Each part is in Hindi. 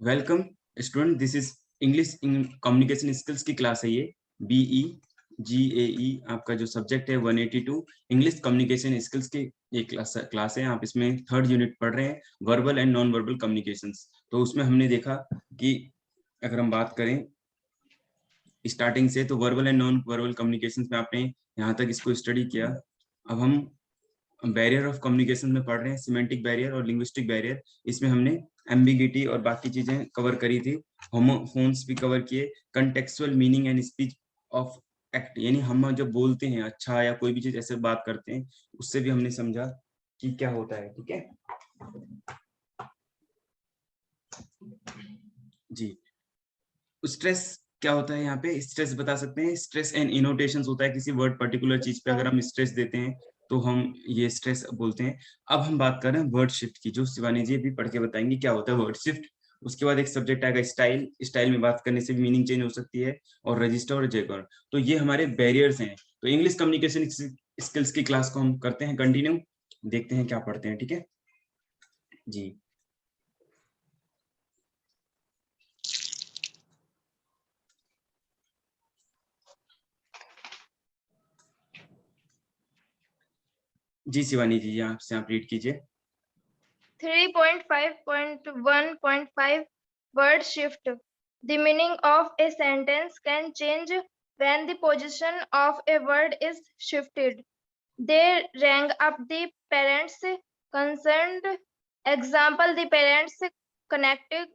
Welcome student, this is English in communication skills की क्लास है। ये BE आपका जो सब्जेक्ट है 182 इंग्लिश कम्युनिकेशन स्किल्स की ये क्लास है। आप इसमें 3rd यूनिट पढ़ रहे हैं, verbal and non verbal communications. तो उसमें हमने देखा कि अगर हम बात करें स्टार्टिंग से, तो verbal and non verbal communications में आपने यहाँ तक इसको स्टडी किया। अब हम बैरियर ऑफ कम्युनिकेशन में पढ़ रहे हैं, सिमेंटिक बैरियर और लिंग्विस्टिक बैरियर। इसमें हमने एम्बिगिटी और बाकी चीजें कवर करी थी, होमोफोन्स भी कवर किए, contextual meaning and speech of act, यानी हम जब बोलते हैं अच्छा या कोई भी चीज ऐसे बात करते हैं, उससे भी हमने समझा कि क्या होता है। ठीक है जी। स्ट्रेस क्या होता है यहाँ पे? स्ट्रेस बता सकते हैं, स्ट्रेस एंड इनोटेशंस होता है किसी वर्ड पर्टिकुलर चीज पे अगर हम स्ट्रेस देते हैं तो हम ये स्ट्रेस बोलते हैं। अब हम बात कर रहे हैं वर्ड शिफ्ट की, जो शिवानी जी भी पढ़ के बताएंगे क्या होता है वर्ड शिफ्ट। उसके बाद एक सब्जेक्ट आएगा स्टाइल। स्टाइल में बात करने से भी मीनिंग चेंज हो सकती है, और रजिस्टर और जैगर। तो ये हमारे बैरियर्स हैं। तो इंग्लिश कम्युनिकेशन स्किल्स की क्लास को हम करते हैं कंटिन्यू, देखते हैं क्या पढ़ते हैं। ठीक है जी। जी शिवानी जी, यहाँ से आप रीड कीजिए। 3.5.1.5 Word shift. The meaning of a sentence can change when the position of a word is shifted. They rang up the parents concerned. Example, the parents connected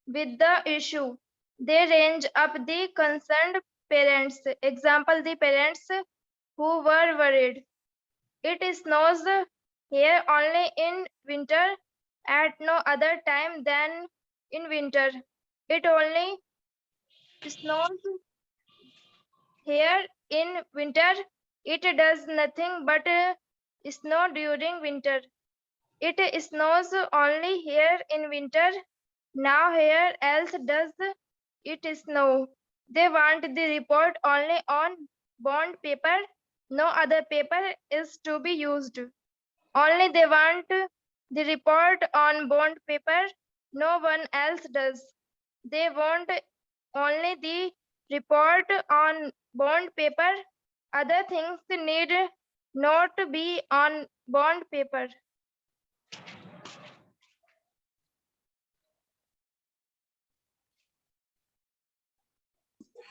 with the issue. They range up the concerned parents. Example, the parents who were worried. It snows here only in winter, at no other time than in winter. It only snows here in winter. It does nothing but snow during winter. It snows only here in winter. Now here else does it snow. They want the report only on bond paper. No other paper is to be used. Only they want the report on bond paper. No one else does. They want only the report on bond paper. Other things need not be on bond paper.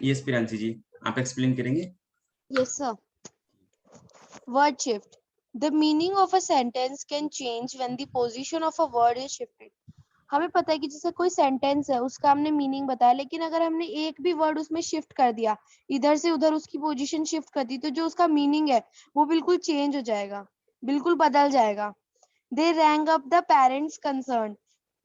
Yes Piranshi ji, आप एक्सप्लेन करेंगे? Yes, sir. Word shift. The meaning of a sentence can change when the position of a word is shifted. हमें पता है कि जैसे कोई सेंटेंस है उसका हमने मीनिंग बताया, लेकिन अगर हमने एक भी वर्ड उसमें शिफ्ट कर दिया, इधर से उधर उसकी पोजीशन शिफ्ट कर दी, तो जो उसका मीनिंग है वो बिल्कुल चेंज हो जाएगा, बिल्कुल बदल जाएगा। They rang up the parents concerned.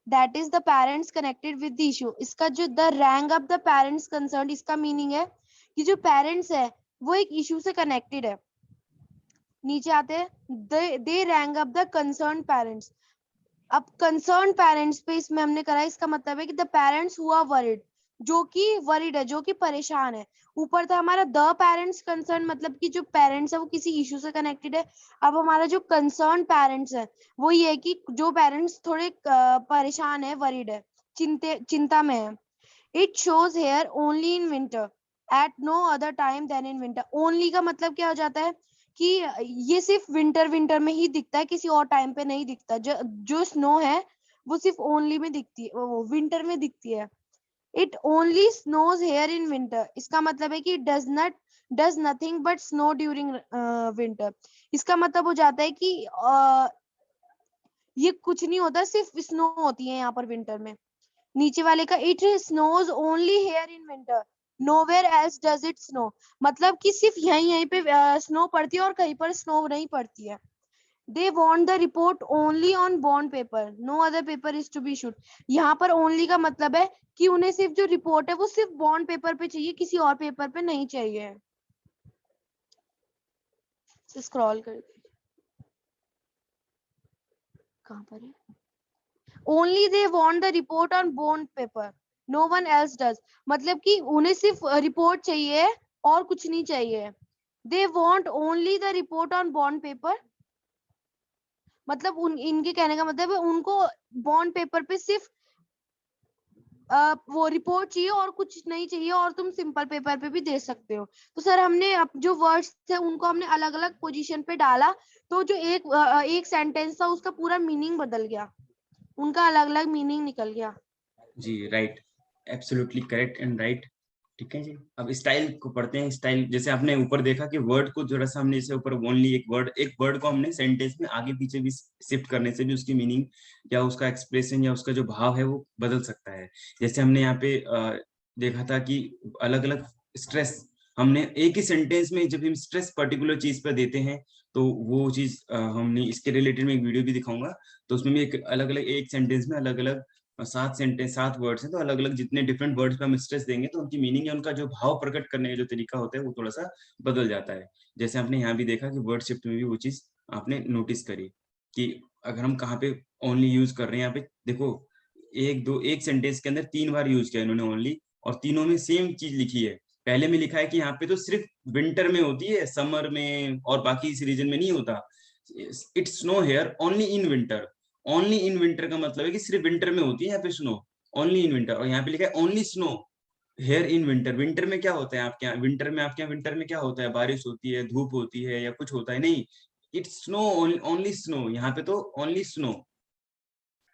That is the parents connected with the issue. इसका जो the rang up the parents concerned, इसका मीनिंग है कि जो पेरेंट्स है वो एक इशू से कनेक्टेड है। नीचे आते हैं, they rang up the concerned parents. अब कंसर्न पेरेंट्स पे इसमें हमने करा, इसका मतलब है कि the parents who are worried, जो कि वरिड है, जो कि परेशान है। ऊपर था हमारा द पेरेंट्स कंसर्न, मतलब कि जो पेरेंट्स है वो किसी इशू से कनेक्टेड है। अब हमारा जो कंसर्न पेरेंट्स है वो ये है कि जो पेरेंट्स थोड़े परेशान है, वरिड है, चिंता में है। इट शोज here only in winter at no other time than in winter. Only का मतलब क्या हो जाता है कि ये सिर्फ विंटर में ही दिखता है, किसी और टाइम पे नहीं दिखता। जो स्नो है वो सिर्फ ओनली में दिखती है, वो विंटर में दिखती है। It only snows here in winter, इसका मतलब है कि does nothing but snow during winter. इसका मतलब हो जाता है कि ये कुछ नहीं होता, सिर्फ स्नो होती है यहाँ पर विंटर में। नीचे वाले का it snows only here in winter, nowhere else does it snow, मतलब कि सिर्फ यहीं पे स्नो पड़ती है और कहीं पर स्नो नहीं पड़ती है। They want the report only on bond paper, no other paper is to be issued. यहाँ पर ओनली का मतलब है कि उन्हें सिर्फ जो रिपोर्ट है वो सिर्फ बॉन्ड पेपर पे चाहिए, किसी और पेपर पे नहीं चाहिए। स्क्रॉल कर, कहाँ पर है? Only they want the report on bond paper, no one else does, मतलब कि उन्हें सिर्फ रिपोर्ट चाहिए और कुछ नहीं चाहिए। They want only the report on bond paper, मतलब इनके कहने का मतलब है उनको बॉन्ड पेपर पे सिर्फ वो रिपोर्ट चाहिए और कुछ नहीं चाहिए, और तुम सिंपल पेपर पे भी दे सकते हो। तो सर हमने जो वर्ड्स थे उनको हमने अलग अलग पोजीशन पे डाला, तो जो एक सेंटेंस था उसका पूरा मीनिंग बदल गया, उनका अलग अलग मीनिंग निकल गया। जी right, absolutely correct and right. ठीक है जी, अब स्टाइल को पढ़ते हैं। स्टाइल जैसे आपने ऊपर देखा कि वर्ड को थोड़ा सा हमने जैसे ऊपर ओनली एक वर्ड को हमने सेंटेंस में आगे पीछे भी शिफ्ट करने से भी उसकी मीनिंग या उसका एक्सप्रेशन या उसका जो भाव है वो बदल सकता है। जैसे हमने यहाँ पे देखा था कि अलग अलग स्ट्रेस, हमने एक ही सेंटेंस में जब हम स्ट्रेस पर्टिकुलर चीज पर देते हैं तो वो चीज हमने इसके रिलेटेड में एक वीडियो भी दिखाऊंगा। तो उसमें भी एक अलग अलग एक सेंटेंस में अलग अलग 7 वर्ड्स हैं, तो अलग अलग जितने डिफरेंट वर्ड्स पे हम स्ट्रेस देंगे तो उनकी मीनिंग या उनका जो भाव प्रकट करने का जो तरीका होता है वो थोड़ा सा बदल जाता है। जैसे आपने यहाँ भी देखा कि वर्ड शिफ्ट में भी वो चीज आपने नोटिस करी कि अगर हम कहाँ पे ओनली यूज कर रहे हैं। यहाँ पे देखो एक सेंटेंस के अंदर 3 बार यूज किया इन्होंने ओनली, और तीनों में सेम चीज लिखी है। पहले में लिखा है कि यहाँ पे तो सिर्फ विंटर में होती है, समर में और बाकी इस रीजन में नहीं होता। It's snow hair only in winter. Only in winter का मतलब है कि सिर्फ विंटर में होती है यहाँ पे स्नो, ओनली इन विंटर। और यहाँ पे लिखा है only snow here in winter. Winter में क्या होता है आपके यहाँ, विंटर में आपके यहाँ विंटर में क्या होता है, बारिश होती है, धूप होती है या कुछ होता है, नहीं। इट्स स्नो, ओनली स्नो, यहाँ पे तो ओनली स्नो।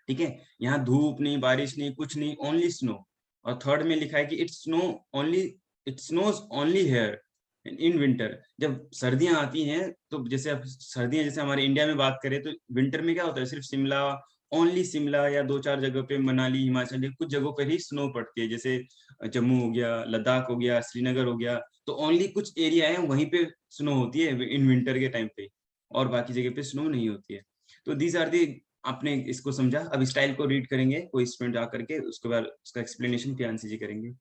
ठीक है, यहाँ धूप नहीं, बारिश नहीं, कुछ नहीं, ओनली स्नो। और थर्ड में लिखा है कि it's snow only, it snows only here in winter. जब सर्दियां आती हैं तो जैसे अब सर्दियां जैसे हमारे इंडिया में बात करें तो विंटर में क्या होता है, सिर्फ शिमला, ओनली शिमला या 2-4 जगह पे, मनाली, हिमाचल, कुछ जगहों पर ही स्नो पड़ती है। जैसे जम्मू हो गया, लद्दाख हो गया, श्रीनगर हो गया, तो ओनली कुछ एरिया है वहीं पे स्नो होती है इन विंटर के टाइम पे, और बाकी जगह पे स्नो नहीं होती है। तो दीज आर दी, आपने इसको समझा। अब स्टाइल को रीड करेंगे कोई स्टूडेंट आकर के, उसके बाद उसका एक्सप्लेनेशन प्रियांशी जी करेंगे।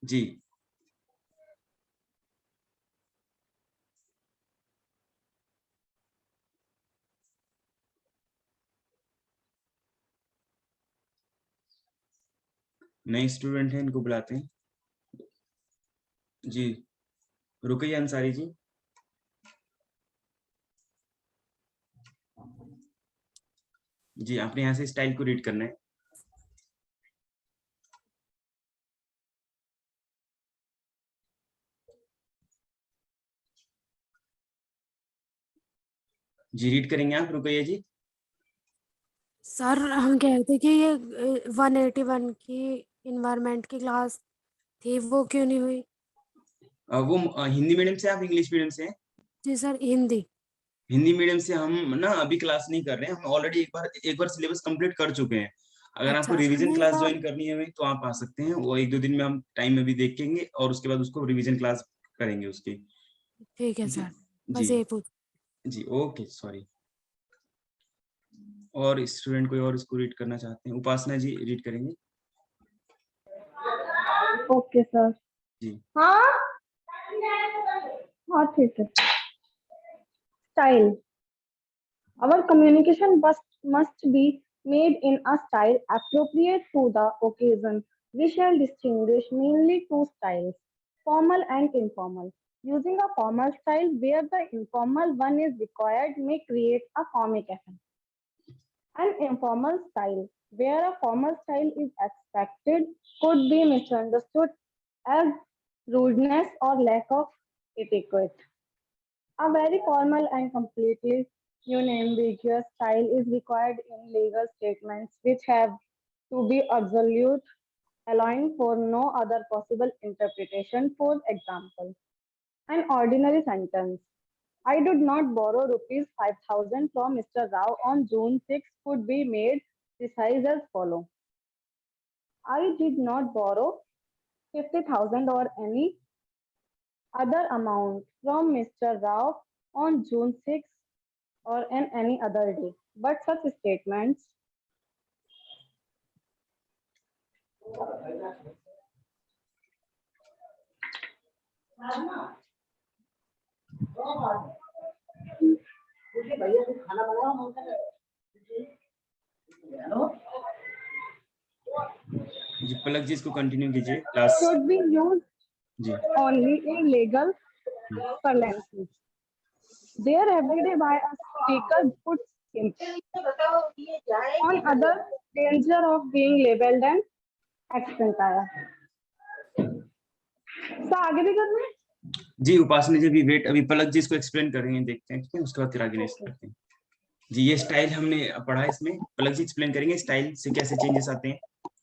जी नए स्टूडेंट हैं, इनको बुलाते हैं। जी रुकैया अंसारी जी। जी आपने यहाँ से स्टाइल को रीड करना है। जी रीड करेंगे आप, रुकैया जी। सर हम कह रहे थे कि ये 181 की इन्वायरमेंट की क्लास थी, वो क्यों नहीं हुई? वो हिंदी मीडियम से, आप इंग्लिश मीडियम से हैं? जी सर, हिंदी। हिंदी मीडियम से हम ना अभी क्लास नहीं कर रहे हैं, हम ऑलरेडी एक बार सिलेबस कंप्लीट कर चुके हैं। अगर आपको अच्छा रिवीजन नहीं क्लास सर, ज्वाइन करनी है तो आप आ सकते हैं, वो 1-2 दिन में हम टाइम में भी देखेंगे और उसके बाद उसको रिवीजन क्लास करेंगे उसकी। ठीक है जी सर, जी बस ये पूछ। जी ओके सॉरी। और स्टूडेंट कोई और इसको रीड करना चाहते हैं? उपासना जी रीड करेंगे। Okay sir. जी हाँ हाँ ठीक है। Style, our communication must be made in a style appropriate to the occasion. We shall distinguish mainly two styles, formal and informal. Using a formal style where the informal one is required may create a comic effect. An informal style where a formal style is expected could be misunderstood as rudeness or lack of etiquette. A very formal and completely unambiguous style is required in legal statements which have to be absolute, allowing for no other possible interpretation. For example, an ordinary sentence, I did not borrow rupees 5,000 from Mr. Rao on June 6 could be made precise as follows. I did not borrow 50,000 or any other amount from Mr. Rao on June 6 or on any other day. But such statements जी पलक जी इसको कंटिन्यू कीजिए क्लास। should be used जी only in legal parlance. there every day by a speaker puts him on other danger of being labeled an accent आया। तो आगे भी करना है? जी उपासना जी अभी वेट, अभी पलक जी इसको एक्सप्लेन करेंगे, देखते हैं, ठीक है, उसके बाद फिर आगे नेक्स्ट करते हैं। जी ये स्टाइल हमने पढ़ा है, इसमें पलक जी एक्सप्लेन करेंगे स्टाइल से कैसे चेंजेस आते हैं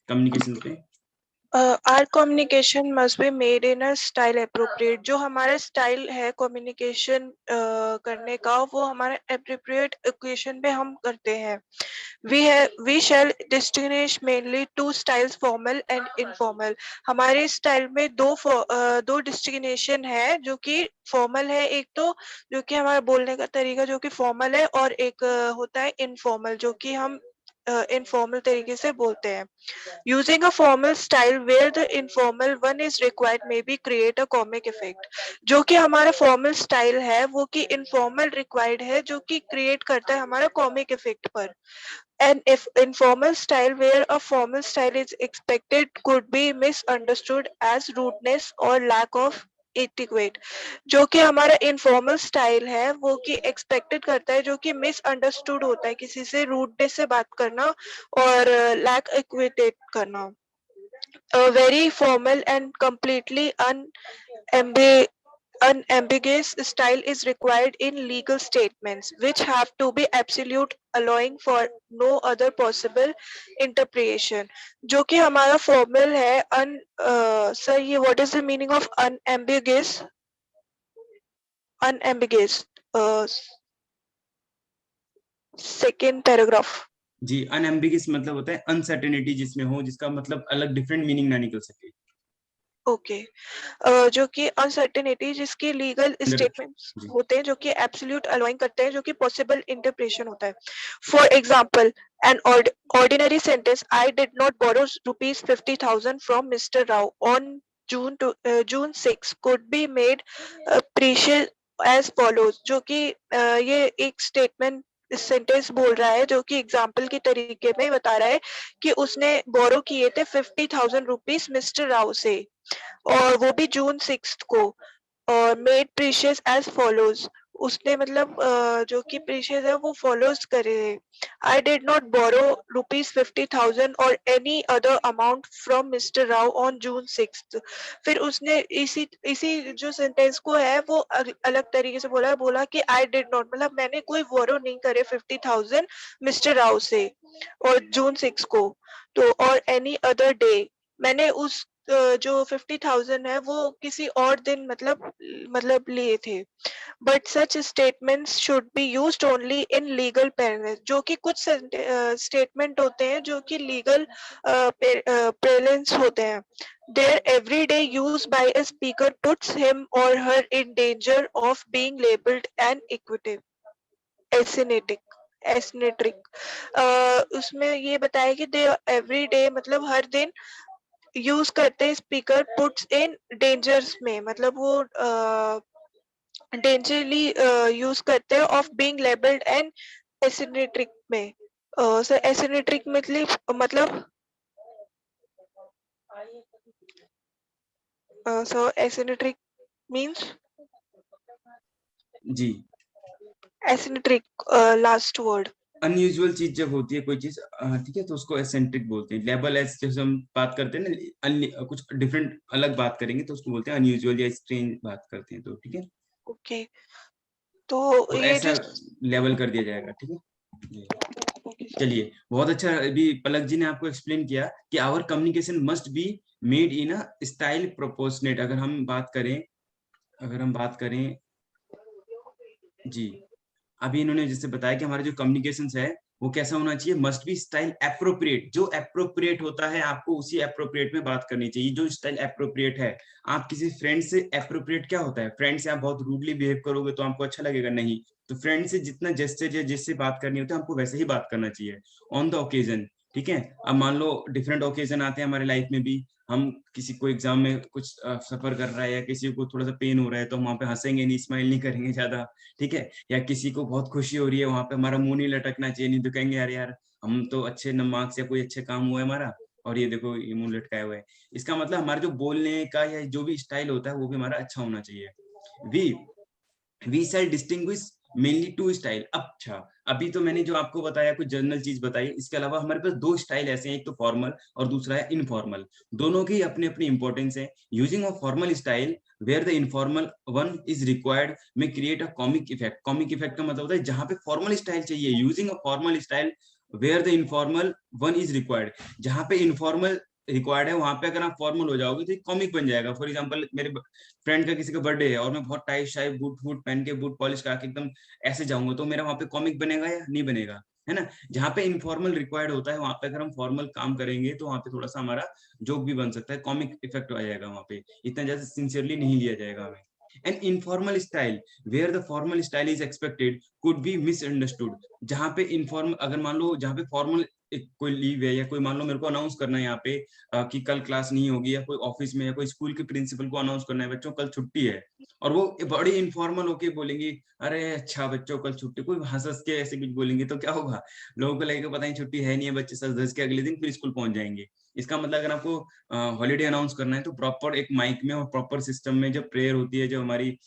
कम्युनिकेशन पे। Our communication must be made in a style appropriate। जो हमारा स्टाइल है कम्युनिकेशन करने का, वो हमारे appropriate occasion पे हम करते हैं। We shall distinguish mainly two styles, formal and informal। हमारे स्टाइल में दो डिस्टिंगनेशन है, जो कि फॉर्मल है, एक तो जो कि हमारा बोलने का तरीका जो कि फॉर्मल है, और एक होता है इनफॉर्मल, जो कि हम इनफॉर्मल तरीके से बोलते हैं। Using a formal style where the informal one is required may be create a comic effect। जो कि हमारा formal style है वो कि informal required है, जो कि create करता है हमारा comic effect पर। And if informal style where a formal style is expected could be misunderstood as rudeness or lack of etiquette। जो कि हमारा informal style है वो कि expected करता है, जो कि misunderstood होता है, किसी से rudeness से बात करना और lack etiquette करना। A very formal and completely unambiguous style is required in legal statements, which have to be absolute, allowing for no other possible interpretation। जो कि हमारा formal है sir ये what is the meaning of unambiguous? Unambiguous second paragraph। Ji unambiguous मतलब होता है अनसर्टेनिटी जिसमें हो, जिसका मतलब अलग डिफरेंट मीनिंग ना निकल सके। ओके जो कि अनसर्टेनिटी जिसके लीगल स्टेटमेंट्स जी। होते हैं, जो कि एब्सोल्यूट अलाउइंग करते हैं, जो कि पॉसिबल इंटरप्रिटेशन होता है। For example an ordinary sentence, I did not borrow rupees 50,000 from Mr. Rao on June 6 could be made precious as follows। जो कि ये एक स्टेटमेंट सेंटेंस बोल रहा है, जो कि एग्जाम्पल के तरीके में बता रहा है कि उसने बोरो किए थे 50,000 रुपीस मिस्टर राव से, और वो भी जून 6 को, और मेड प्रीशियस एज फॉलोज। उसने मतलब जो कि प्रीशियस है वो फॉलोज करे। I did not borrow rupees 50,000 और any other amount from mister Rao on June 6। फिर उसने इसी जो सेंटेंस को है वो अलग तरीके से बोला कि आई डिड नॉट मतलब मैंने कोई बोरो नहीं करे 50,000 मिस्टर राव से और जून 6 को, तो और एनी अदर डे मैंने उस जो 50,000 है वो किसी और दिन मतलब लिए थे। But such statements should be used only in legal parents. जो कि कुछ स्टेटमेंट होते हैं जो कि लीगल पेरेंस होते हैं। Their everyday use by a speaker puts him or her in danger of being labeled an equitive, eccentric। उसमें ये बताया कि दे एवरीडे मतलब हर दिन यूज करते हैं स्पीकर पुट्स इन डेंजर्स में, मतलब वो डेंजरली यूज करते हैं ऑफ बीइंग लेबल्ड एंड एसिनेट्रिक में। सर एसिनेट्रिक मतलब सो एसिनेट्रिक मींस जी एसिनेट्रिक लास्ट वर्ड। अनयूजुअल चीज जब होती है कोई चीज, ठीक है, तो उसको एसेंट्रिक बोलते हैं। लेबल एस जैसे हम बात करते हैं ना, कुछ डिफरेंट अलग बात करेंगे तो उसको बोलते हैं अनयूजुअल या स्ट्रेंज बात करते हैं, तो ठीक है, ओके तो तो ये ऐसा जो लेवल कर दिया जाएगा, ठीक है। चलिए बहुत अच्छा, अभी पलक जी ने आपको एक्सप्लेन किया कि our communication must be made in a style proportionate. अगर हम बात करें जी, अभी इन्होंने जैसे बताया कि हमारा जो कम्युनिकेशंस है वो कैसा होना चाहिए, मस्ट बी स्टाइल एप्रोप्रिएट। जो एप्रोप्रिएट होता है आपको उसी एप्रोप्रिएट में बात करनी चाहिए। जो स्टाइल एप्रोप्रिएट है, आप किसी फ्रेंड से एप्रोप्रिएट क्या होता है, फ्रेंड से आप बहुत रूडली बिहेव करोगे तो आपको अच्छा लगेगा नहीं, तो फ्रेंड से जितना जेस्चर या जिससे बात करनी होती है हमको वैसे ही बात करना चाहिए ऑन द ओकेजन, ठीक है। अब मान लो डिफरेंट ओकेजन आते हैं हमारे लाइफ में भी, हम किसी को एग्जाम में कुछ सफर कर रहा है या किसी को थोड़ा सा पेन हो रहा है तो हम वहां पे हंसेंगे नहीं, स्माइल नहीं करेंगे ज्यादा, ठीक है। या किसी को बहुत खुशी हो रही है वहां पे हमारा मुंह नहीं लटकना चाहिए, नहीं तो कहेंगे यार यार हम तो अच्छे मार्क्स या कोई अच्छे काम हुआ है हमारा और ये देखो ये मुंह लटकाया हुआ है। इसका मतलब हमारा जो बोलने का या जो भी स्टाइल होता है वो भी हमारा अच्छा होना चाहिए। We shall distinguish mainly 2 style. अच्छा, अभी तो मैंने जो आपको बताया कुछ जनरल चीज बताई, इसके अलावा हमारे पास 2 स्टाइल ऐसे हैं, एक तो फॉर्मल और दूसरा है इनफॉर्मल। दोनों की अपनी अपनी इंपॉर्टेंस है। Using a formal style where the informal one is required may create a comic effect. Comic effect का मतलब होता है जहां पे फॉर्मल स्टाइल चाहिए, using a formal style where the informal one is required. जहां पे इनफॉर्मल रिक्वायर्ड है वहां पे अगर आप फॉर्मल हो जाओगे तो कॉमिक बन जाएगा। फॉर एग्जांपल मेरे फ्रेंड का किसी का बर्थडे है और मैं बहुत टाइट शाइट बूट फूट पहन के बूट पॉलिश करा के एकदम ऐसे जाऊंगा, तो मेरा वहां पे कॉमिक बनेगा या नहीं बनेगा, है ना। जहाँ पे इनफॉर्मल रिक्वायर्ड होता है वहां पे अगर हम फॉर्मल काम करेंगे तो वहां पे थोड़ा सा हमारा जोक भी बन सकता है, कॉमिक इफेक्ट आ जाएगा, वहां पे इतना ज्यादा सिंसियरली नहीं लिया जाएगा हमें। An informal style where the formal style is expected could be misunderstood. जहाँ पे इनफॉर्मल, अगर मान लो जहाँ पे फॉर्मल कोई लीव है या कोई मान लो मेरे को अनाउंस करना है यहाँ पे कि कल क्लास नहीं होगी, या कोई ऑफिस में या कोई स्कूल के प्रिंसिपल को अनाउंस करना है बच्चों कल छुट्टी है, और वो बड़ी इनफॉर्मल होके बोलेंगे अरे अच्छा बच्चों कल छुट्टी, कोई हंस हंस के ऐसे कुछ बोलेंगे तो क्या होगा, लोगों को लगेगा पता नहीं छुट्टी है नहीं है, बच्चे सच धज के अगले दिन फिर स्कूल पहुंच जाएंगे। इसका मतलब अगर आपको हॉलीडे अनाउंस करना है तो प्रॉपर एक माइक में और प्रॉपर सिस्टम में जब प्रेयर होती है, जब हमारी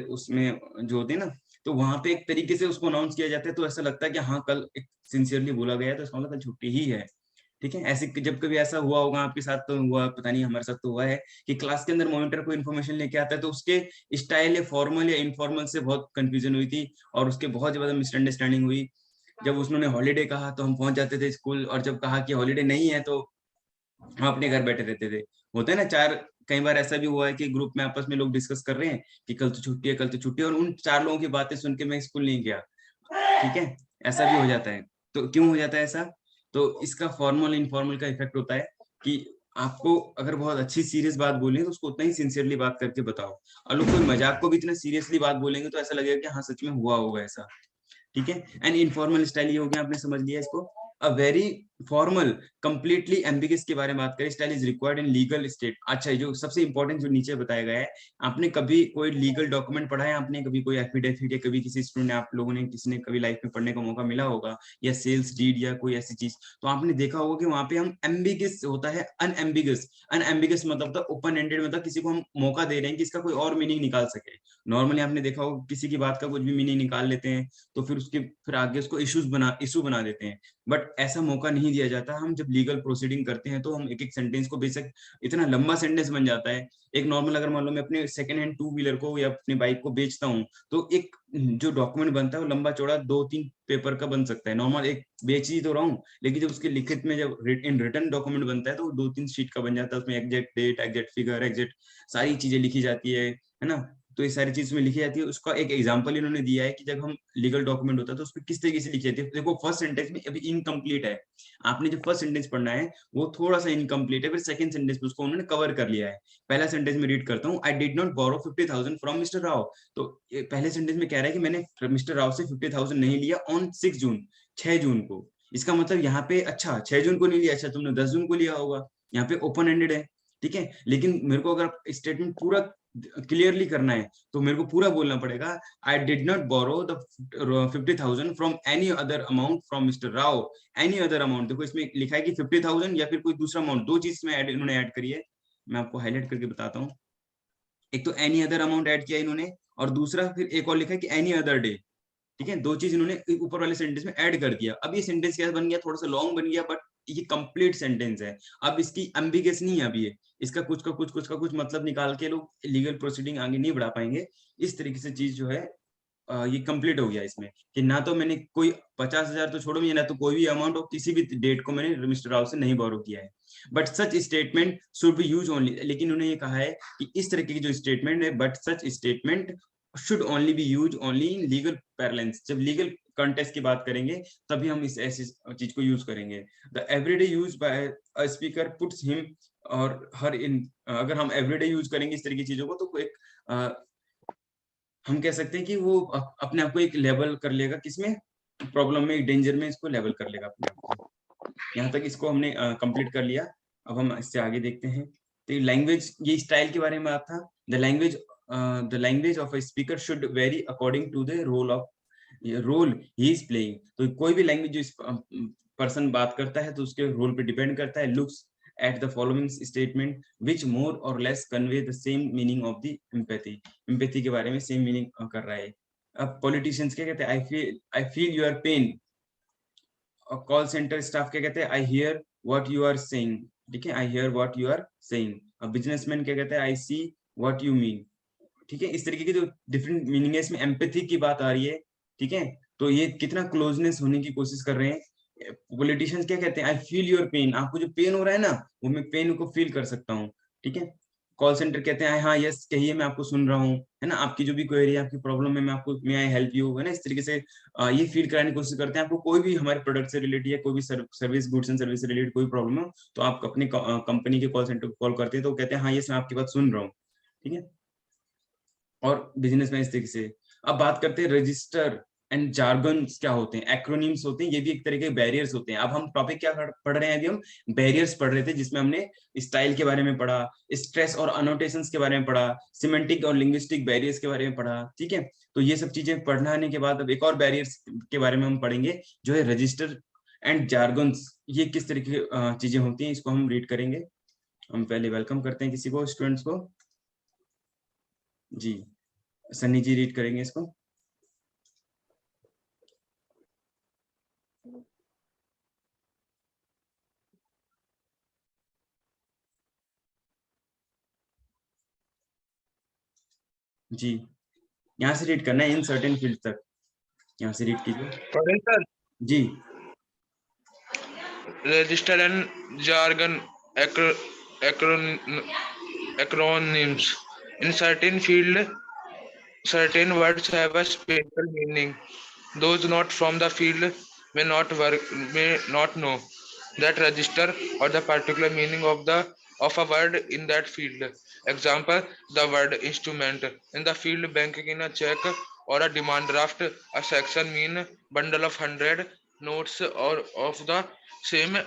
उसमें जो होती है ना, तो वहां पे एक तरीके से उसको अनाउंस किया जाता है, तो ऐसा लगता है कि हाँ कल एक सिंसियरली बोला गया है, तो इसका मतलब कल छुट्टी ही है। ठीक है, ऐसे जब कभी ऐसा हुआ होगा आपके साथ तो हुआ, पता नहीं हमारे साथ तो हुआ है कि क्लास के अंदर मॉनिटर को इन्फॉर्मेशन लेके आता है तो उसके स्टाइल या फॉर्मल या इनफॉर्मल से बहुत कंफ्यूजन हुई थी और उसके बहुत ज्यादा मिसअंडरस्टैंडिंग हुई। जब उसने हॉलीडे कहा तो हम पहुंच जाते थे स्कूल, और जब कहा कि हॉलीडे नहीं है तो हम अपने घर बैठे रहते थे। होता है ना चार, कई बार ऐसा भी हुआ है कि ग्रुप में आपस में लोग डिस्कस कर रहे हैं कि कल तो छुट्टी है कल तो छुट्टी है, और उन 4 लोगों की बातें सुन के मैं स्कूल नहीं गया। ठीक है, ऐसा भी हो जाता है। तो क्यों हो जाता है ऐसा, तो इसका फॉर्मल इनफॉर्मल का इफेक्ट होता है कि आपको अगर बहुत अच्छी सीरियस बात बोलें तो उसको उतना ही सिंसियरली बात करके बताओ, और लोग कोई मजाक को भी इतना सीरियसली बात बोलेंगे तो ऐसा लगेगा कि हाँ सच में हुआ होगा ऐसा। ठीक है, एंड इनफॉर्मल स्टाइल ये हो गया, आपने समझ लिया इसको। A very formal completely ambiguous के बारे में बात करें, style is required in legal state. अच्छा, जो सबसे इंपॉर्टेंट जो नीचे बताया गया है, आपने कभी कोई लीगल डॉक्यूमेंट पढ़ा है, आपने कभी कोई एफिडेविट या कभी किसी स्टूडेंट ने, आप लोगों ने किसी ने कभी लाइफ में पढ़ने का मौका मिला होगा, या सेल्स डीड या कोई ऐसी चीज, तो आपने देखा होगा कि वहां पे हम एम्बिगस होता है अनएम्बिगस। अनएम्बिगस मतलब था ओपन एंडेड, मतलब किसी को हम मौका दे रहे हैं कि इसका कोई और मीनिंग निकाल सके। नॉर्मली आपने देखा होगा किसी की बात का कुछ भी मीनिंग निकाल लेते हैं तो फिर आगे उसको इशू बना देते हैं, बट ऐसा मौका नहीं दिया जाता। हम जब लीगल प्रोसीडिंग करते हैं तो हम एक एक सेंटेंस को, बेशक इतना लंबा सेंटेंस बन जाता है। एक नॉर्मल अगर मान लो मैं अपने सेकंड हैंड 2 व्हीलर को या अपनी बाइक को बेचता हूँ, तो एक जो डॉक्यूमेंट बनता है वो लंबा चौड़ा 2-3 पेपर का बन सकता है। नॉर्मल एक बेच ही तो रहा हूँ, लेकिन जब उसके लिखित में जब इन रिटर्न डॉक्यूमेंट बनता है तो 2-3 शीट का बन जाता है। उसमें exact date, exact figure, exact सारी चीजें लिखी जाती है ना। तो ये सारी चीज में लिखी जाती है। उसका एक एग्जांपल इन्होंने दिया है कि जब हम लीगल डॉक्यूमेंट होता है तो उसमें किस तरीके से लिखी जाती है। देखो फर्स्ट सेंटेंस में अभी इनकम्प्लीट है, आपने जो फर्स्ट सेंटेंस पढ़ना है वो थोड़ा सा इनकम्प्लीट है, फिर सेकंड सेंटेंस में उसको उन्होंने कवर कर लिया है। पहला सेंटेंस में रीड करता हूँ, I did not borrow 50,000 from mister Rao. तो पहले सेंटेंस में कह रहा है कि मैंने मिस्टर राव से 50,000 नहीं लिया ऑन 6 जून को। इसका मतलब यहाँ पे अच्छा 6 जून को नहीं लिया, अच्छा तुमने 10 जून को लिया होगा। यहाँ पे ओपन एंडेड है, ठीक है। लेकिन मेरे को अगर स्टेटमेंट पूरा क्लियरली करना है तो मेरे को पूरा बोलना पड़ेगा, I did not borrow the 50,000 from any other amount from mister Rao. Any other amount, देखो इसमें लिखा है कि 50,000 या फिर कोई दूसरा अमाउंट, दो चीज में इन्होंने ऐड करी है। मैं आपको हाईलाइट करके बताता हूँ। एक तो एनी अदर अमाउंट ऐड किया इन्होंने, और दूसरा फिर एक और लिखा है कि एनी अदर डे। ठीक है, दो चीज इन्होंने ऊपर वाले सेंटेंस में ऐड कर दिया। अब ये सेंटेंस क्या बन गया, थोड़ा सा लॉन्ग बन गया, बट ये कंप्लीट सेंटेंस है। अब इसकी एम्बिगस नहीं है, अभी ये इसका कुछ का कुछ मतलब निकाल के लोग लीगल प्रोसीडिंग आगे नहीं बढ़ा पाएंगे। इस तरीके से चीज जो है ये कंप्लीट हो गया इसमें, कि ना तो मैंने कोई 50,000 तो छोड़ो, ना तो कोई भी अमाउंट और किसी भी डेट को मैंने मिस्टर राव से नहीं बोरो किया है। But such statement should be use only, लेकिन उन्होंने ये कहा है कि इस तरह की जो स्टेटमेंट है, but such statement should only be use only in legal parlance. जब लीगल कॉन्टेक्स्ट की बात करेंगे तभी हम इस ऐसी चीज को यूज करेंगे। The everyday use by a speaker puts him और हर इन, अगर हम एवरीडे यूज करेंगे इस तरह की चीजों को तो एक हम कह सकते हैं कि वो अपने आप को एक लेवल कर लेगा, किसमें, प्रॉब्लम में, एक डेंजर में इसको लेवल कर लेगा अपने आप को। यहाँ तक इसको हमने कंप्लीट कर लिया। अब हम इससे आगे देखते हैं। तो लैंग्वेज, ये स्टाइल के बारे में बात था। The language of a speaker should vary according to the role he is playing. तो कोई भी लैंग्वेज जो पर्सन बात करता है तो उसके रोल पे डिपेंड करता है। Looks at the following statement which more or less convey the same meaning of the empathy। empathy के बारे में सेम मीनिंग कर रहा है। अब पॉलिटिशियंस क्या कहते हैं, आई फील योर पेन। और कॉल सेंटर स्टाफ क्या कहते हैं, I hear what you are saying. ठीक है, I hear what you are saying. अब बिजनेसमैन क्या कहते हैं, I see what you mean. ठीक है, इस तरीके की जो डिफरेंट मीनिंग है, इसमें एम्पैथी की बात आ रही है। ठीक है, तो ये कितना क्लोजनेस होने की कोशिश कर रहे हैं। पॉलिटिशियंस क्या कहते हैं, आई फील योर पेन, आपको जो पेन हो रहा है ना, वो मैं पेन को फील कर सकता हूँ। ठीक है, कॉल सेंटर कहते हैं, हाँ यस कहिए मैं आपको सुन रहा हूँ, है ना, आपकी जो भी क्वेरी है, आपकी प्रॉब्लम है, मैं आपको, मे आई हेल्प यू, है ना, इस तरीके से ये फील कराने की कोशिश करते हैं आपको। कोई भी हमारे प्रोडक्ट से रिलेटेड या कोई भी सर्विस, गुड्स एंड सर्विस से रिलेटेड कोई प्रॉब्लम हो, तो आप अपने कंपनी के कॉल सेंटर को कॉल करते हैं, तो वो कहते हैं हाँ यस मैं आपकी बात सुन रहा हूँ। ठीक है, और बिजनेस में इस तरीके से। अब बात करते हैं रजिस्टर एंड जार्गन्स क्या होते हैं, एक्रोनिम्स होते हैं, ये भी एक तरह के बैरियर्स होते हैं। अब हम टॉपिक क्या पढ़ रहे हैं, अभी हम बैरियर्स पढ़ रहे थे, जिसमें हमने स्टाइल के बारे में पढ़ा, स्ट्रेस और अनोटेशंस के बारे में पढ़ा, सिमेंटिक और लिंग्विस्टिक बैरियर्स के बारे में पढ़ा। ठीक है, तो ये सब चीजें पढ़ने के बाद अब एक और बैरियर्स के बारे में हम पढ़ेंगे, जो है रजिस्टर एंड जार्गन्स। ये किस तरीके की चीजें होती हैं, इसको हम रीड करेंगे। हम पहले वेलकम करते हैं किसी को, स्टूडेंट्स को। जी, सन्नी जी रीड करेंगे इसको। जी, यहाँ से रीड करना है, इन सर्टेन फील्ड तक, यहाँ से रीड कीजिए। जी, register and jargon acronyms. In certain field, certain words have a special meaning. Those not from the field may not know that register or the particular meaning of a word in that field. Example: the word instrument in the field banking in a check or a demand draft. A section mean bundle of 100 notes or of the same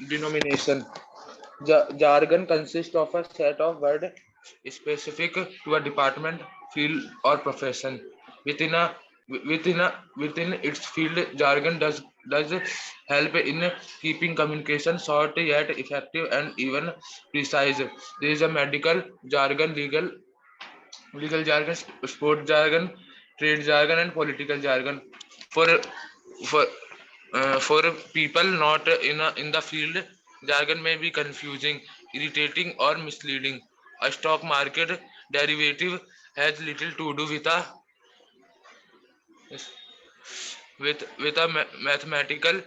denomination. Jargon consists of a set of words specific to a department, field, or profession. Within a within its field, jargon does help in keeping communication short yet effective and even precise. There is a medical jargon, legal jargon, sport jargon, trade jargon, and political jargon. For for for people not in the field, jargon may be confusing, irritating, or misleading. A stock market derivative has little to do with a mathematical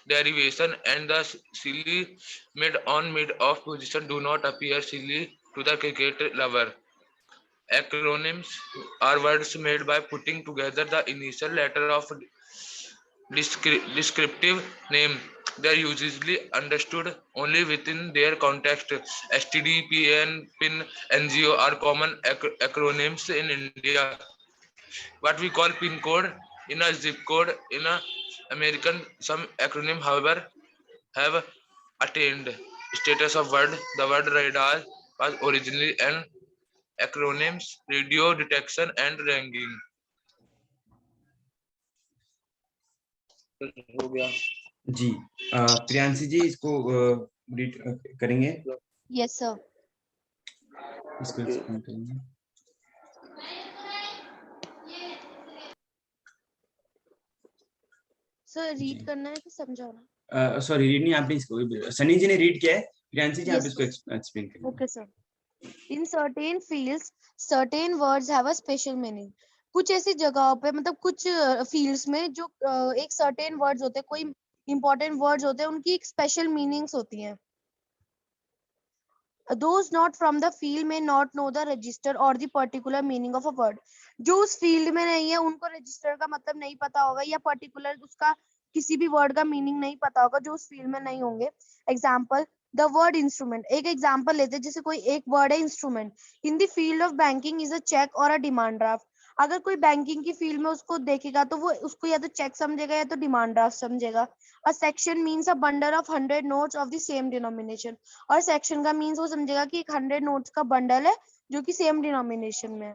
derivation, and the silly mid off position do not appear silly to the cricket lover. Acronyms are words made by putting together the initial letter of descriptive name. They are usually understood only within their context. STD, PN, PIN, NGO are common acronyms in India. What we call PIN code in a zip code in a American. Some acronym, however, have attained status of word. The word radar was originally an acronyms, radio detection and ringing. हो गया। जी, प्रियांशी जी इसको रीड करेंगे, यस सर। इसको एक्सप्लेन करेंगे। सर जी। रीड करना है कि समझाना? सॉरी, रीड नहीं, आपने इसको, सनी जी ने रीड किया है, प्रियांशी जी आप Yes, इसको एक्सप्लेन करेंगे। Okay sir. In certain fields certain words have a special meaning. कुछ ऐसी जगहों पे, मतलब कुछ फील्ड्स में जो एक सर्टेन वर्ड्स होते हैं, कोई इंपॉर्टेंट वर्ड्स होते हैं, उनकी एक स्पेशल मीनिंग्स होती हैं। Those not from the field may not know the register or the particular meaning of a word. जो उस फील्ड में नहीं है, उनको रजिस्टर का मतलब नहीं पता होगा, या पर्टिकुलर उसका किसी भी वर्ड का मीनिंग नहीं पता होगा, जो उस फील्ड में नहीं होंगे। Example, the word instrument. एक एग्जाम्पल लेते हैं, जैसे कोई एक वर्ड है instrument. In the field of banking is a cheque और अ डिमांड ड्राफ्ट। अगर कोई बैंकिंग की फील्ड में उसको देखेगा, तो वो उसको या तो चेक समझेगा या तो डिमांड ड्राफ्ट समझेगा। A section means a bundle of 100 notes of the same denomination. और सेक्शन का मीन्स वो समझेगा कि एक 100 नोट्स का बंडल है जो कि सेम डिनोमिनेशन में है।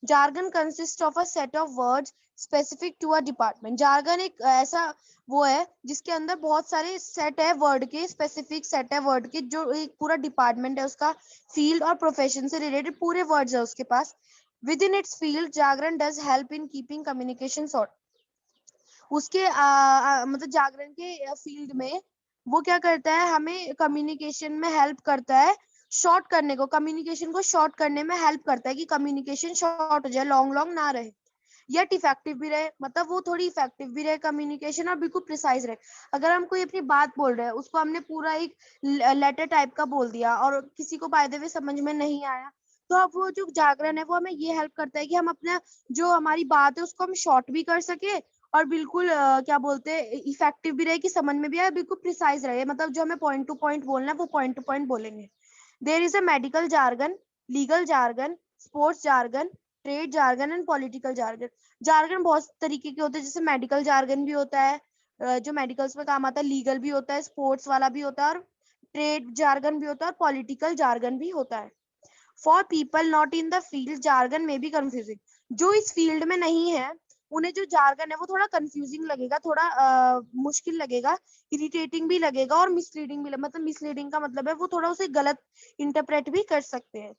Jargon consist of a set of words specific to a department. Jargon एक ऐसा वो है जिसके अंदर बहुत सारे सेट है वर्ड के, स्पेसिफिक सेट है वर्ड के, जो एक पूरा डिपार्टमेंट है उसका, फील्ड और प्रोफेशन से रिलेटेड पूरे वर्ड्स है उसके पास। Within its field, Jagran does help in keeping communication short. उसके मतलब जागरण के फील्ड में वो क्या करता है, हमें कम्युनिकेशन में हेल्प करता है, शॉर्ट करने को, कम्युनिकेशन को शॉर्ट करने में हेल्प करता है कि कम्युनिकेशन शॉर्ट हो जाए, लॉन्ग लॉन्ग ना रहे, येट इफेक्टिव भी रहे, मतलब वो थोड़ी इफेक्टिव भी रहे कम्युनिकेशन, और बिल्कुल प्रिसाइज रहे। अगर हम कोई अपनी बात बोल रहे हैं, उसको हमने पूरा एक लेटर टाइप का बोल दिया और किसी को बाय द वे समझ में नहीं आया, तो अब वो जो जागरण है वो हमें ये हेल्प करता है कि हम अपना जो हमारी बात है उसको हम शॉर्ट भी कर सके और बिल्कुल क्या बोलते हैं इफेक्टिव भी रहे कि समझ में भी आए, बिल्कुल प्रिसाइज रहे, मतलब जो हमें पॉइंट टू पॉइंट बोलना है वो पॉइंट टू पॉइंट बोलेंगे। There is a medical jargon, legal jargon, sports jargon, trade jargon and political jargon. Jargon बहुत तरीके के होते हैं, जैसे मेडिकल जार्गन भी होता है जो मेडिकल्स में काम आता है, लीगल भी होता है, स्पोर्ट्स वाला भी होता है, और ट्रेड जार्गन भी होता है, और पॉलिटिकल जार्गन भी होता है। For people not in the field jargon में बी कंफ्यूजिंग। जो इस फील्ड में नहीं है उन्हें जो जार्गन है वो थोड़ा कंफ्यूजिंग लगेगा, थोड़ा मुश्किल लगेगा, इरिटेटिंग भी लगेगा और मिसलीडिंग भी, मतलब मिसलीडिंग का मतलब है वो थोड़ा उसे गलत इंटरप्रेट भी कर सकते हैं।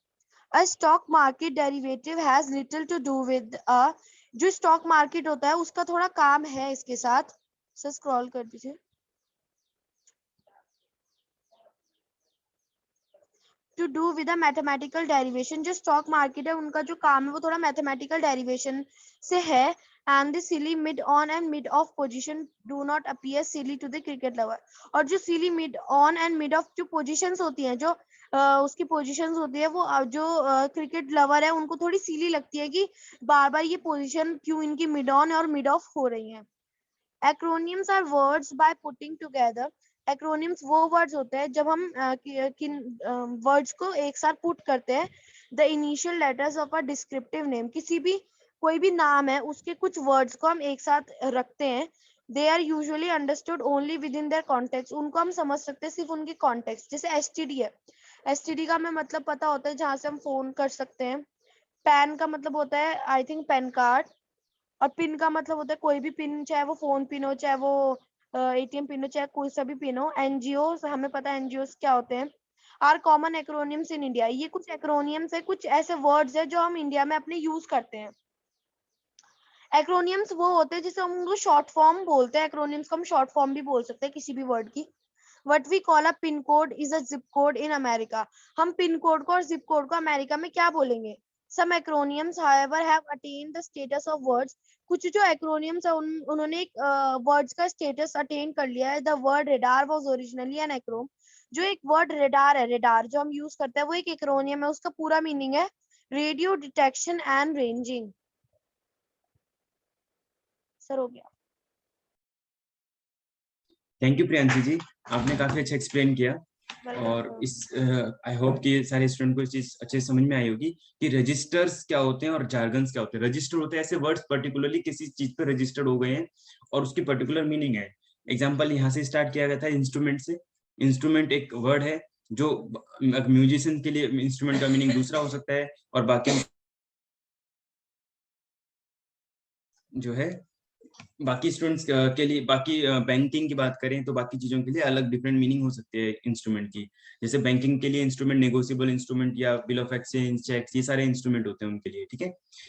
A stock market derivative has little to do with a, जो स्टॉक मार्केट होता है उसका थोड़ा काम है इसके साथ, सर स्क्रॉल कर दीजिए, to do with a mathematical derivation. जो स्टॉक मार्केट है उनका जो काम है वो थोड़ा मैथमेटिकल डेरिवेशन से है। And the silly mid on and mid off position do not appear silly to the cricket lover. और जो silly mid on and mid off जो पोजीशंस होती हैं, जो उसकी पोजीशंस होती है वो जो क्रिकेट लवर है उनको थोड़ी सीली लगती है कि बार बार ये पोजीशन क्यों इनकी मिड ऑन और मिड ऑफ हो रही है। Acronyms are words by putting together. Acronyms वो words होते हैं जब हम किन words को एक साथ put करते हैं। The initial letters of a descriptive name, किसी भी कोई भी नाम है उसके कुछ words को हम एक साथ रखते हैं। They are usually understood only within their context. उनको हम समझ सकते हैं सिर्फ उनके context। जैसे STD है, STD का हमें मतलब पता होता है जहाँ से हम फोन कर सकते हैं। पैन का मतलब होता है आई थिंक पैन कार्ड, और पिन का मतलब होता है कोई भी पिन, चाहे वो फोन पिन हो, चाहे वो एटीएम पिन हो, चाहे कोई सा भी पिन हो। एनजीओ, हमें पता है एनजीओ क्या होते हैं। Are common acronyms in India, ये कुछ एक्रोनियम्स है, कुछ ऐसे वर्ड्स है जो हम इंडिया में अपने यूज करते हैं। एक्रोनियम्स वो होते हैं जिसे हम उनको शॉर्ट फॉर्म बोलते हैं, एक्रोनियम्स को हम शॉर्ट फॉर्म भी बोल सकते हैं किसी भी वर्ड की। What we call a pin code is a zip code in America. हम पिन कोड को और जिप कोड को अमेरिका में क्या बोलेंगे? Some acronyms, however, have attained the status of words. कुछ जो acronyms है उन्होंने एक words का status attain कर लिया है। The word radar was originally an acronym. जो एक word radar है, radar जो हम use करते हैं वो एक acronym है, उसका पूरा meaning है radio detection and ranging. Sir हो गया। थैंक यू प्रियांशी जी, आपने काफी अच्छा एक्सप्लेन किया। और इस आई होप कि सारे स्टूडेंट को इस चीज अच्छे से समझ में आई होगी कि रजिस्टर्स क्या होते हैं और जार्गन्स क्या होते हैं। रजिस्टर होते हैं ऐसे वर्ड्स पर्टिकुलरली किसी चीज पे रजिस्टर्ड हो गए हैं और उसकी पर्टिकुलर मीनिंग है। एग्जांपल यहाँ से स्टार्ट किया गया था इंस्ट्रूमेंट से। इंस्ट्रूमेंट एक वर्ड है जो म्यूजिशियन के लिए इंस्ट्रूमेंट का मीनिंग दूसरा हो सकता है, और बाकी जो है बाकी स्टूडेंट्स के लिए, बाकी बैंकिंग की बात करें तो बाकी चीजों के लिए अलग डिफरेंट मीनिंग हो सकती है इंस्ट्रूमेंट की। जैसे बैंकिंग के लिए इंस्ट्रूमेंट नेगोशिएबल इंस्ट्रूमेंट या बिल ऑफ एक्सचेंज, चेक्स, ये सारे इंस्ट्रूमेंट होते हैं उनके लिए, ठीक है।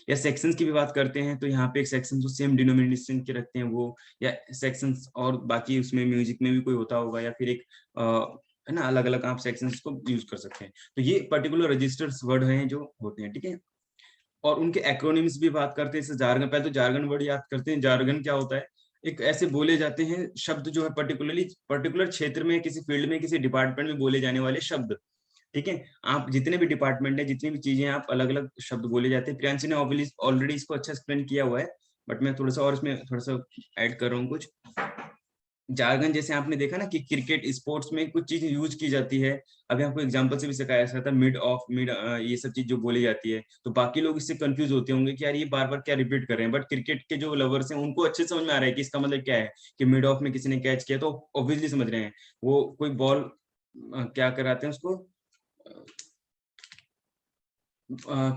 या सेक्शंस की भी बात करते हैं तो यहाँ पे एक सेक्शन जो सेम डिनोमिनेशन के रखते हैं वो, या सेक्शंस, और बाकी उसमें म्यूजिक में भी कोई होता होगा, या फिर एक है ना, अलग अलग आप सेक्शंस को यूज कर सकते हैं। तो ये पर्टिकुलर रजिस्टर्स वर्ड हैं जो होते हैं, ठीक है। और उनके एक्रोनिम्स भी बात करते हैं। जार्गन, पहले तो जार्गन वर्ड याद करते हैं। जार्गन क्या होता है? एक ऐसे बोले जाते हैं शब्द जो है पर्टिकुलर क्षेत्र में, किसी फील्ड में, किसी डिपार्टमेंट में बोले जाने वाले शब्द, ठीक है। आप जितने भी डिपार्टमेंट है, जितनी भी चीजें, आप अलग अलग शब्द बोले जाते हैं। प्रियांशी ने ऑलरेडी इसको अच्छा एक्सप्लेन किया हुआ है, बट मैं थोड़ा सा और इसमें थोड़ा सा ऐड कर रहा हूँ कुछ। जार्गन जैसे आपने देखा ना कि क्रिकेट स्पोर्ट्स में कुछ चीज यूज की जाती है। अभी आपको एग्जांपल से भी सिखाया था मिड ऑफ, मिड, ये सब चीज जो बोली जाती है, तो बाकी लोग इससे कंफ्यूज होते होंगे कि यार ये बार बार क्या रिपीट कर रहे हैं। बट क्रिकेट के जो लवर्स हैं उनको अच्छे समझ में आ रहा है कि इसका मतलब क्या है, कि मिड ऑफ में किसी ने कैच किया तो ऑब्वियसली समझ रहे हैं वो कोई बॉल क्या कराते हैं उसको,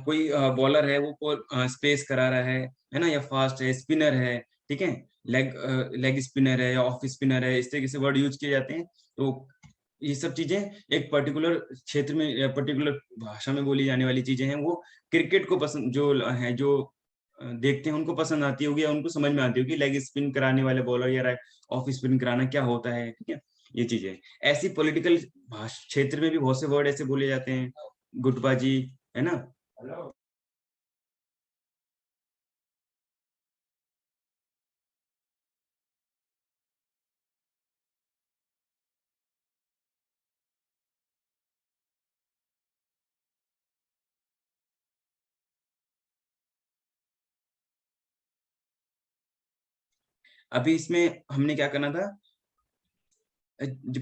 कोई बॉलर है वो स्पेस करा रहा है ना, या फास्ट है, स्पिनर है, ठीक है, लेग स्पिनर है या ऑफ स्पिनर है, इस तरीके से वर्ड यूज किए जाते हैं। तो ये सब चीजें एक पर्टिकुलर क्षेत्र में या पर्टिकुलर भाषा में बोली जाने वाली चीजें हैं, वो क्रिकेट को पसंद जो है जो देखते हैं उनको पसंद आती होगी या उनको समझ में आती होगी, लेग स्पिन कराने वाले बॉलर या ऑफ स्पिन कराना क्या होता है, ठीक है, ये चीजें। ऐसी पॉलिटिकल क्षेत्र में भी बहुत से वर्ड ऐसे बोले जाते हैं, गुटबाजी, है ना। अभी इसमें हमने क्या करना था,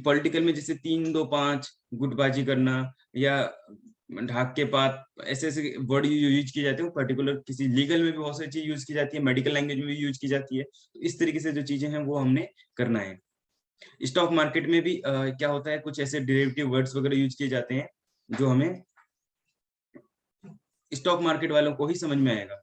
पॉलिटिकल में जैसे 3, 2, 5 गुटबाजी करना या ढाक के पात, ऐसे ऐसे वर्ड यूज किए जाते हैं, पर्टिकुलर किसी लीगल में भी बहुत सारी चीज यूज की जाती है, मेडिकल लैंग्वेज में भी यूज की जाती है। तो इस तरीके से जो चीजें हैं वो हमने करना है। स्टॉक मार्केट में भी क्या होता है, कुछ ऐसे डेरिवेटिव वर्ड्स वगैरह यूज किए जाते हैं जो हमें स्टॉक मार्केट वालों को ही समझ में आएगा।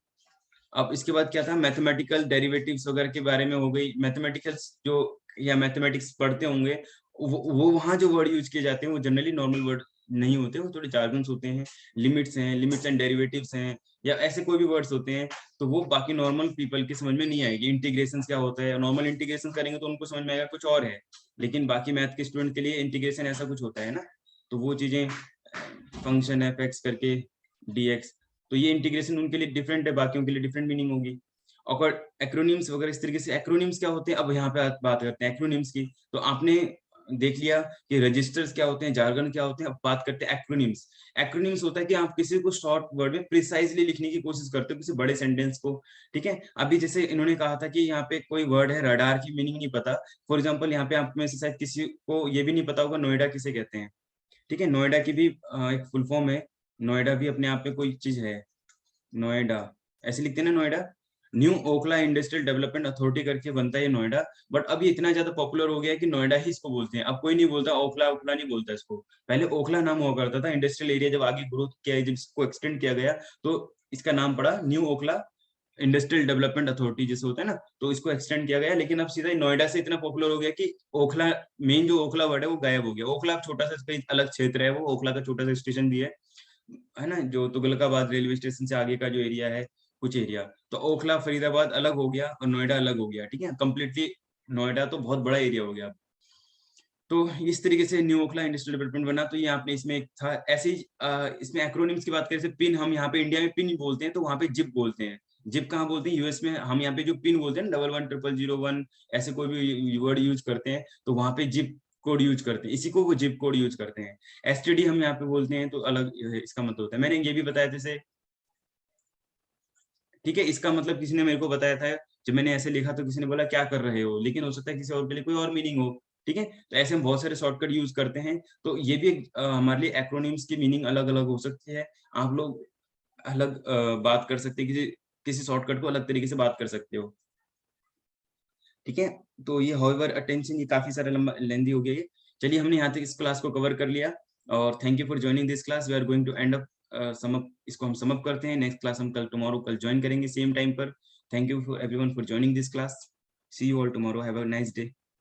अब इसके बाद क्या था, मैथमेटिकल डेरिवेटिव्स वगैरह के बारे में हो गई। मैथमेटिकल्स जो या मैथमेटिक्स पढ़ते होंगे वो वहाँ जो वर्ड यूज किए जाते हैं वो जनरली नॉर्मल वर्ड नहीं होते, वो थोड़े जार्गन्स होते हैं, लिमिट्स हैं, लिमिट्स एंड डेरिवेटिव्स हैं, या ऐसे कोई भी वर्ड्स होते हैं, तो वो बाकी नॉर्मल पीपल की समझ में नहीं आएगी। इंटीग्रेशन क्या होता है, नॉर्मल इंटीग्रेशन करेंगे तो उनको समझ में आएगा कुछ और है, लेकिन बाकी मैथ के स्टूडेंट के लिए इंटीग्रेशन ऐसा कुछ होता है ना, तो वो चीजें फंक्शन एफ एक्स करके डीएक्स, तो ये इंटीग्रेशन उनके लिए डिफरेंट है, बाकियों के लिए डिफरेंट मीनिंग होगी। और एक्रोनिम्स वगैरह इस तरीके से। एक्रोनिम्स क्या होते हैं, अब यहाँ पे बात करते हैं एक्रोनिम्स की। तो आपने देख लिया कि रजिस्टर्स क्या होते हैं, जार्गन क्या होते हैं, अब बात करते हैं एक्रोनिम्स। एक्रोनिम्स होता है कि आप किसी को शॉर्ट वर्ड में प्रिसाइजली लिखने की कोशिश करते हो, किसी बड़े सेंटेंस को, ठीक है। अभी जैसे इन्होंने कहा था कि यहाँ पे कोई वर्ड है, रडार की मीनिंग नहीं पता, फॉर एग्जाम्पल यहाँ पे आप में से शायद किसी को ये भी नहीं पता होगा नोएडा किसे कहते हैं, ठीक है। नोएडा की भी एक फुल फॉर्म है, नोएडा भी अपने आप में कोई चीज है, नोएडा ऐसे लिखते हैं ना, Noida. New Okhla industrial development authority करके बनता है ये नोएडा, बट अब ये इतना ज्यादा पॉपुलर हो गया है कि नोएडा ही इसको बोलते हैं, अब कोई नहीं बोलता ओखला, ओखला नहीं बोलता इसको। पहले ओखला नाम हुआ करता था, इंडस्ट्रियल एरिया जब आगे ग्रोथ किया, जब इसको एक्सटेंड किया गया तो इसका नाम पड़ा new Okhla industrial development authority, जैसे होता है ना, तो इसको एक्सटेंड किया गया। लेकिन अब सीधा नोएडा से इतना पॉपुलर हो गया कि ओखला, मेन जो ओखला वर्ड है वो गायब हो गया। ओखला छोटा सा अलग क्षेत्र है, वो ओखला का छोटा सा स्टेशन भी है ना, जो तुगलकाबाद रेलवे स्टेशन से आगे का जो एरिया है, कुछ एरिया, तो ओखला फरीदाबाद अलग हो गया और नोएडा अलग हो गया, ठीक है। कंप्लीटली नोएडा तो बहुत बड़ा एरिया हो गया। तो इस तरीके से न्यू ओखला इंडस्ट्रियल डेवलपमेंट बना। तो ये आपने इसमें एक था ऐसे ही, इसमें एक्रोनिम्स की बात करें, जैसे पिन, हम यहाँ पे इंडिया में पिन ही बोलते हैं, तो वहाँ पे जिप बोलते हैं। जिप कहाँ बोलते हैं, यूएस में। हम यहाँ पे जो पिन बोलते हैं 110001 ऐसे कोई भी वर्ड यूज करते हैं, तो वहाँ पे जिप कोड यूज करते हैं, इसी को वो जिप कोड यूज करते हैं। एसटीडी हम यहाँ पे बोलते हैं, तो अलग इसका मतलब होता है। मैंने ये भी बताया जैसे, ठीक है, इसका मतलब किसी ने मेरे को बताया था, जब मैंने ऐसे लिखा तो किसी ने बोला क्या कर रहे हो, लेकिन हो सकता है किसी और के लिए कोई और मीनिंग हो, ठीक है। तो ऐसे हम बहुत सारे शॉर्टकट यूज करते हैं, तो ये भी हमारे लिए एक्रोनिम्स की मीनिंग अलग अलग हो सकती है। आप लोग अलग बात कर सकते हैं, किसी शॉर्टकट को अलग तरीके से बात कर सकते हो, ठीक है। तो ये हाउएवर अटेंशन, ये काफी सारा लंबा लेंदी हो गया ये। चलिए, हमने यहाँ तक इस क्लास को कवर कर लिया, और thank you for joining this class. We are going to end up sum up, इसको हम सम अप करते हैं। नेक्स्ट क्लास हम कल ज्वाइन करेंगे सेम टाइम पर। Thank you for everyone for joining this class. See you all tomorrow, have a nice day.